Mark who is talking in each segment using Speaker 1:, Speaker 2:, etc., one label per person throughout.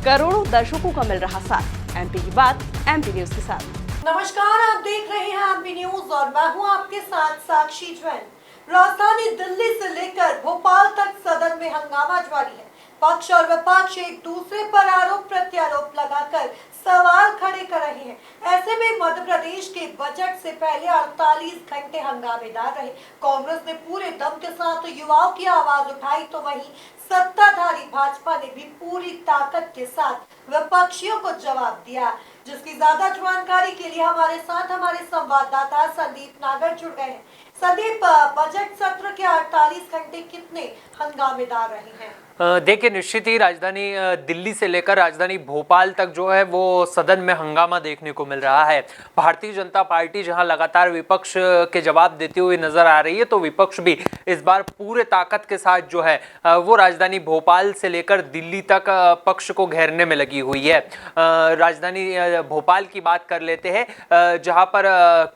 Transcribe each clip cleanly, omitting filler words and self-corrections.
Speaker 1: करोड़ों दर्शकों का मिल रहा साथ। एमपी की बात एमपी न्यूज के साथ।
Speaker 2: नमस्कार, आप देख रहे हैं एमपी न्यूज और मैं हूं आपके साथ साक्षी जैन। राजधानी दिल्ली से लेकर भोपाल तक सदन में हंगामा जारी है। पक्ष और विपक्ष एक दूसरे पर आरोप प्रत्यारोप लगाकर सवाल खड़े कर रहे हैं। ऐसे में मध्य प्रदेश के बजट से पहले 48 घंटे हंगामेदार रहे। कांग्रेस ने पूरे दम के साथ युवाओं की आवाज उठाई, तो वहीं सत्ताधारी भाजपा ने भी पूरी ताकत के साथ विपक्षियों को जवाब दिया। जिसकी ज्यादा जानकारी के लिए हमारे साथ हमारे संवाददाता संदीप नागर जुड़ गए हैं। संदीप, बजट सत्र के 48 घंटे कितने हंगामेदार रहे हैं?
Speaker 3: देखिए, निश्चित ही राजधानी दिल्ली से लेकर राजधानी भोपाल तक जो है वो सदन में हंगामा देखने को मिल रहा है। भारतीय जनता पार्टी जहां लगातार विपक्ष के जवाब देती हुई नजर आ रही है, तो विपक्ष भी इस बार पूरे ताकत के साथ जो है वो राजधानी भोपाल से लेकर दिल्ली तक पक्ष को घेरने में लगी हुई है। राजधानी भोपाल की बात कर लेते हैं, जहां पर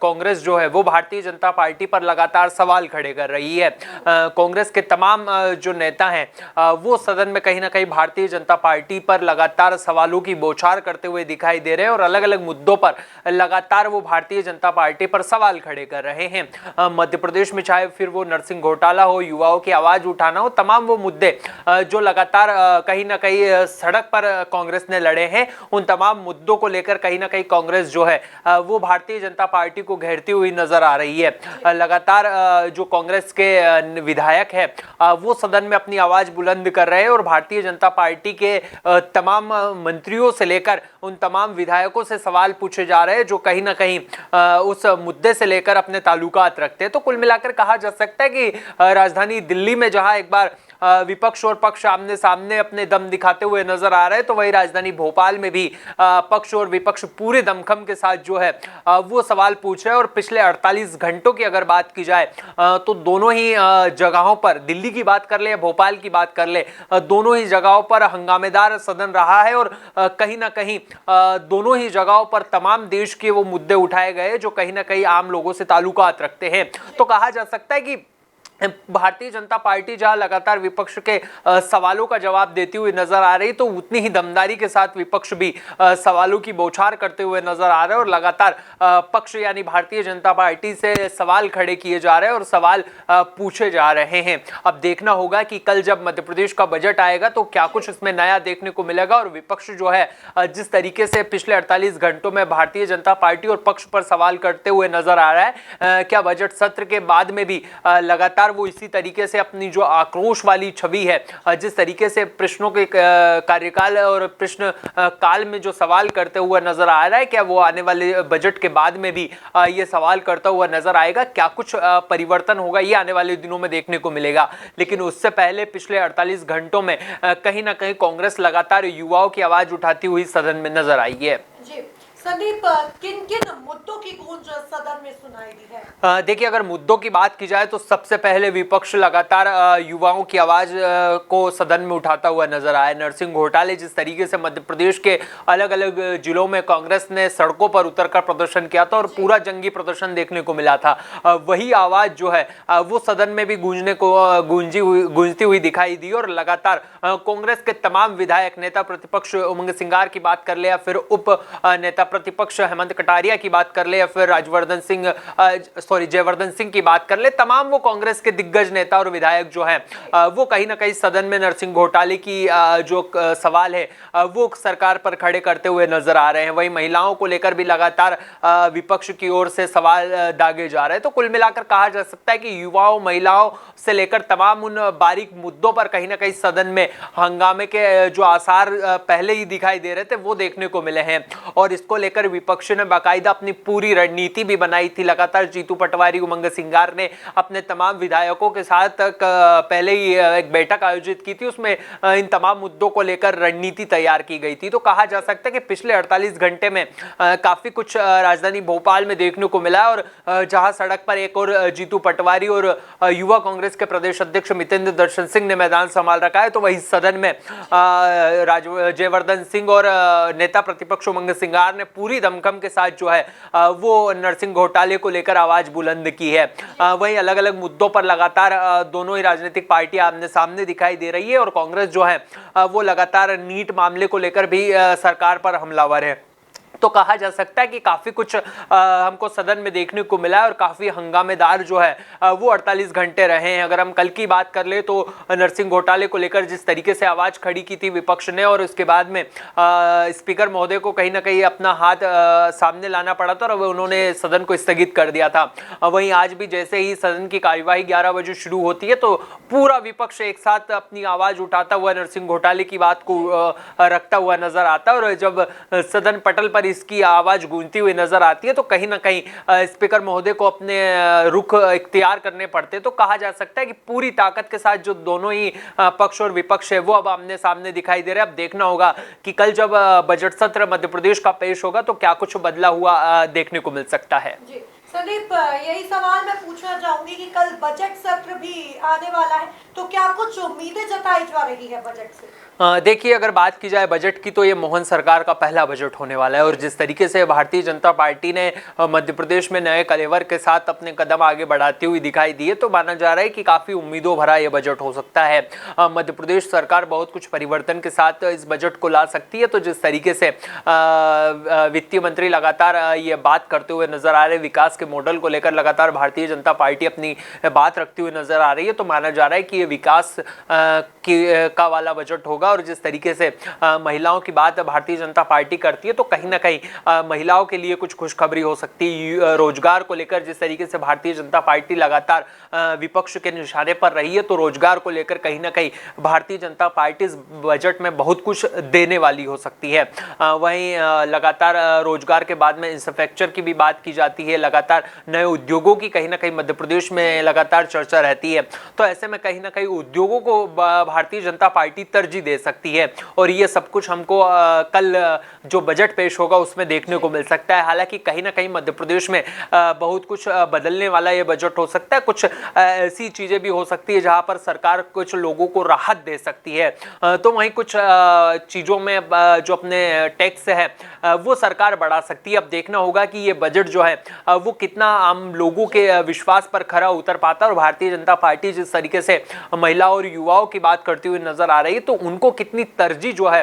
Speaker 3: कांग्रेस जो है वो भारतीय जनता पार्टी पर लगातार सवाल खड़े कर रही है। कांग्रेस के तमाम जो नेता हैं वो सदन में कहीं ना कहीं भारतीय जनता पार्टी पर लगातार सवालों की बौछार करते हुए दिखाई दे रहे हैं और अलग अलग मुद्दों पर लगातार वो भारतीय जनता पार्टी पर सवाल खड़े कर रहे हैं। मध्य प्रदेश में चाहे फिर वो नरसिंह घोटाला हो, युवाओं की आवाज उठाना हो, तमाम वो मुद्दे जो लगातार कहीं ना कहीं सड़क पर कांग्रेस ने लड़े हैं, उन तमाम मुद्दों को लेकर कहीं ना कहीं कांग्रेस जो है वो भारतीय जनता पार्टी को घेरती हुई नजर आ रही है। लगातार जो कांग्रेस के विधायक है वो सदन में अपनी आवाज बुलंद कर रहे हैं और भारतीय जनता पार्टी के तमाम मंत्रियों से लेकर उन तमाम विधायकों से सवाल पूछे जा रहे हैं जो कहीं ना कहीं उस मुद्दे से लेकर अपने ताल्लुकात रखते हैं। तो कुल मिलाकर कहा जा सकता है कि राजधानी दिल्ली में जहां एक बार विपक्ष और पक्ष आमने सामने अपने दम दिखाते हुए नजर आ रहे हैं, तो वही राजधानी भोपाल में भी पक्ष और विपक्ष पूरे दमखम के साथ जो है वो सवाल पूछ रहे हैं। और पिछले 48 घंटों की अगर बात की जाए तो दोनों ही जगहों पर, दिल्ली की बात कर ले या भोपाल की बात कर ले, दोनों ही जगहों पर हंगामेदार सदन रहा है और कहीं ना कहीं दोनों ही जगहों पर तमाम देश के वो मुद्दे उठाए गए जो कहीं ना कहीं आम लोगों से ताल्लुकात रखते हैं। तो कहा जा सकता है कि भारतीय जनता पार्टी जहां लगातार विपक्ष के सवालों का जवाब देती हुई नजर आ रही, तो उतनी ही दमदारी के साथ विपक्ष भी सवालों की बौछार करते हुए नजर आ रहे हैं और लगातार पक्ष यानी भारतीय जनता पार्टी से सवाल खड़े किए जा रहे हैं और सवाल पूछे जा रहे हैं। अब देखना होगा कि कल जब मध्य प्रदेश का बजट आएगा तो क्या कुछ इसमें नया देखने को मिलेगा और विपक्ष जो है जिस तरीके से पिछले 48 घंटों में भारतीय जनता पार्टी और पक्ष पर सवाल करते हुए नजर आ रहा है, क्या बजट सत्र के बाद में भी लगातार वो इसी तरीके से अपनी जो आक्रोश वाली छवि है, जिस तरीके से प्रश्नों के कार्यकाल और प्रश्न काल में जो सवाल करते हुए नजर आ रहा है, क्या वो आने वाले बजट के बाद में भी ये सवाल करता हुआ नजर आएगा? क्या कुछ परिवर्तन होगा, ये आने वाले दिनों में देखने को मिलेगा। लेकिन उससे पहले पिछले 48 घंटों में कहीं ना कहीं कांग्रेस लगातार युवाओं की आवाज उठाती हुई सदन में नजर आई है।
Speaker 2: जी संदीप, किन किन मुद्दों की गूंज सदन में सुनाई दी है?
Speaker 3: देखिए, अगर मुद्दों की बात की जाए तो सबसे पहले विपक्ष लगातार युवाओं की आवाज को सदन में उठाता हुआ नजर आया। नरसिंह घोटाले जिस तरीके से मध्य प्रदेश के अलग अलग जिलों में कांग्रेस ने सड़कों पर उतरकर प्रदर्शन किया था और पूरा जंगी प्रदर्शन देखने को मिला था, वही आवाज जो है वो सदन में भी गूंजती हुई दिखाई दी। और लगातार कांग्रेस के तमाम विधायक, नेता प्रतिपक्ष उमंग सिंगार की बात कर ले या फिर उप नेता प्रतिपक्ष हेमंत कटारिया की बात कर ले या फिर जयवर्धन सिंह की बात कर ले, तमाम वो कांग्रेस के दिग्गज नेता और विधायक जो हैं वो कहीं ना कहीं सदन में नरसिंह घोटाले की जो सवाल है वो सरकार पर खड़े करते हुए नजर आ रहे हैं। वहीं महिलाओं को लेकर भी लगातार विपक्ष की ओर से सवाल दागे जा रहे हैं। तो कुल मिलाकर कहा जा सकता है कि युवाओं, महिलाओं से लेकर तमाम उन बारीक मुद्दों पर कहीं ना कहीं सदन में हंगामे के जो आसार पहले ही दिखाई दे रहे थे वो देखने को मिले हैं। और इसको लेकर विपक्ष ने बाकायदा अपनी पूरी रणनीति भी बनाई थी। लगातार जीतू पटवारी, उमंग सिंगार ने अपने तमाम विधायकों के साथ पहले ही एक बैठक आयोजित की थी, उसमें इन तमाम मुद्दों को लेकर रणनीति तैयार की गई थी। तो कहा जा सकता है कि पिछले 48 घंटे में काफी कुछ राजधानी भोपाल में देखने को मिला और जहां सड़क पर एक और जीतू पटवारी और युवा कांग्रेस के प्रदेश अध्यक्ष मितेंद्र दर्शन सिंह ने मैदान संभाल रखा है, तो वही सदन में जयवर्धन सिंह और नेता प्रतिपक्ष उमंग सिंगार ने पूरी दमखम के साथ जो है वो नरसिंह घोटाले को लेकर आवाज बुलंद की है। वहीं अलग अलग मुद्दों पर लगातार दोनों ही राजनीतिक पार्टियां आमने सामने दिखाई दे रही है और कांग्रेस जो है वो लगातार नीट मामले को लेकर भी सरकार पर हमलावर है। तो कहा जा सकता है कि काफी कुछ हमको सदन में देखने को मिला है और काफी हंगामेदार जो है वो 48 घंटे रहे हैं। अगर हम कल की बात कर ले तो नरसिंह घोटाले को लेकर जिस तरीके से आवाज खड़ी की थी विपक्ष ने और उसके बाद में स्पीकर महोदय को कहीं ना कहीं अपना हाथ सामने लाना पड़ा था और उन्होंने सदन को स्थगित कर दिया था। वहीं आज भी जैसे ही सदन की कार्यवाही 11 बजे शुरू होती है तो पूरा विपक्ष एक साथ अपनी आवाज उठाता हुआ नरसिंह घोटाले की बात को रखता हुआ नजर आता है और जब सदन पटल पर इसकी आवाज गूंजती हुई नजर आती है तो कहीं ना कहीं स्पीकर महोदय को अपने रुख इख्तियार करने पड़ते। तो कहा जा सकता है कि पूरी ताकत के साथ जो दोनों ही पक्ष और विपक्ष है वो अब आमने सामने दिखाई दे रहे हैं। अब देखना होगा कि कल जब बजट सत्र मध्य प्रदेश का पेश होगा तो क्या कुछ बदला हुआ देखने को मिल सकता है।
Speaker 2: जी संदीप, यही सवाल मैं पूछना चाहूंगी कि कल बजट सत्र भी आने वाला है तो क्या कुछ उम्मीदें जताई जा रही है बजट से?
Speaker 3: देखिए, अगर बात की जाए बजट की तो ये मोहन सरकार का पहला बजट होने वाला है और जिस तरीके से भारतीय जनता पार्टी ने मध्य प्रदेश में नए कलेवर के साथ अपने कदम आगे बढ़ाती हुई दिखाई दी है तो माना जा रहा है कि काफी उम्मीदों भरा ये बजट हो सकता है। मध्य प्रदेश सरकार बहुत कुछ परिवर्तन के साथ इस बजट को ला सकती है। तो जिस तरीके से वित्तीय मंत्री लगातार ये बात करते हुए नजर आ रहे, विकास के मॉडल को लेकर लगातार भारतीय जनता पार्टी अपनी बात रखती हुई नजर आ रही है, तो माना जा रहा है कि ये विकास का वाला बजट होगा। और जिस तरीके से महिलाओं की बात भारतीय जनता पार्टी करती है तो कहीं ना कहीं महिलाओं के लिए कुछ खुशखबरी हो सकती है। रोजगार को लेकर जिस तरीके से भारतीय जनता पार्टी लगातार विपक्ष के निशाने पर रही है तो रोजगार को लेकर कहीं ना कहीं भारतीय जनता पार्टी इस बजट में बहुत कुछ देने वाली हो सकती है। वहीं लगातार रोजगार के बाद में इंफ्रास्ट्रक्चर की भी बात की जाती है, लगातार नए उद्योगों की कहीं ना कहीं मध्य प्रदेश में लगातार चर्चा रहती है। तो ऐसे में कहीं ना कहीं उद्योगों को भारतीय जनता पार्टी तरजीह दे सकती है और ये सब कुछ हमको कल जो बजट पेश होगा उसमें देखने को मिल सकता है। हालांकि कहीं ना कहीं मध्य प्रदेश में बहुत कुछ बदलने वाला ये बजट हो सकता है। कुछ ऐसी चीजें भी हो सकती है जहां पर सरकार कुछ लोगों को राहत दे सकती है, तो वहीं कुछ चीजों में जो अपने टैक्स है वो सरकार बढ़ा सकती है। अब देखना होगा कि ये बजट जो है वो कितना आम लोगों के विश्वास पर खरा उतर पाता है और भारतीय जनता पार्टी जिस तरीके से महिलाओं और युवाओं की बात करती हुई नजर आ रही है तो उनको कितनी तरजीह जो है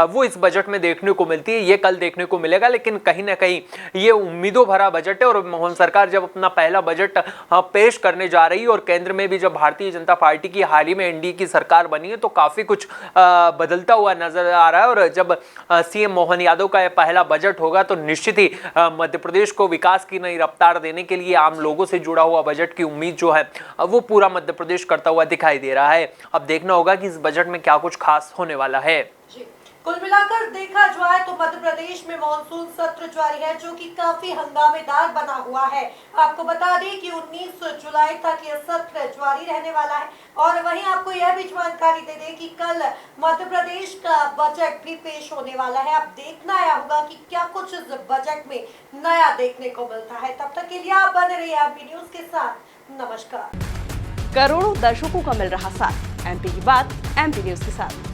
Speaker 3: वो इस बजट में देखने को मिलती है ये कल देखने को मिलेगा। लेकिन कहीं ना कहीं ये उम्मीदों भरा बजट है और मोहन सरकार जब अपना पहला बजट पेश करने जा रही है और केंद्र में भी जब भारतीय जनता पार्टी की हाल ही में एनडीए की सरकार बनी है तो काफी कुछ बदलता हुआ नजर आ रहा है। और जब सीएम मोहन यादव का यह पहला बजट होगा तो निश्चित ही मध्य प्रदेश को विकास की नई रफ्तार देने के लिए आम लोगों से जुड़ा हुआ बजट की उम्मीद जो है वो पूरा मध्य प्रदेश करता हुआ दिखाई दे रहा है। अब देखना होगा कि इस बजट में क्या कुछ खास होने वाला है।
Speaker 2: जी, कुल मिलाकर देखा जाए तो मध्य प्रदेश में मानसून सत्र जारी है जो कि काफी हंगामेदार बना हुआ है। आपको बता दें कि 19 जुलाई तक यह सत्र जारी रहने वाला है और वहीं आपको यह भी जानकारी दे दें कि कल मध्य प्रदेश का बजट भी पेश होने वाला है। अब देखना आया होगा कि क्या कुछ इस बजट में नया देखने को मिलता है। तब तक के लिए आप बने रहिए एमपी न्यूज के साथ। नमस्कार।
Speaker 1: करोड़ों दर्शकों का मिल रहा साथ, एमपी की बात एमपी न्यूज के साथ।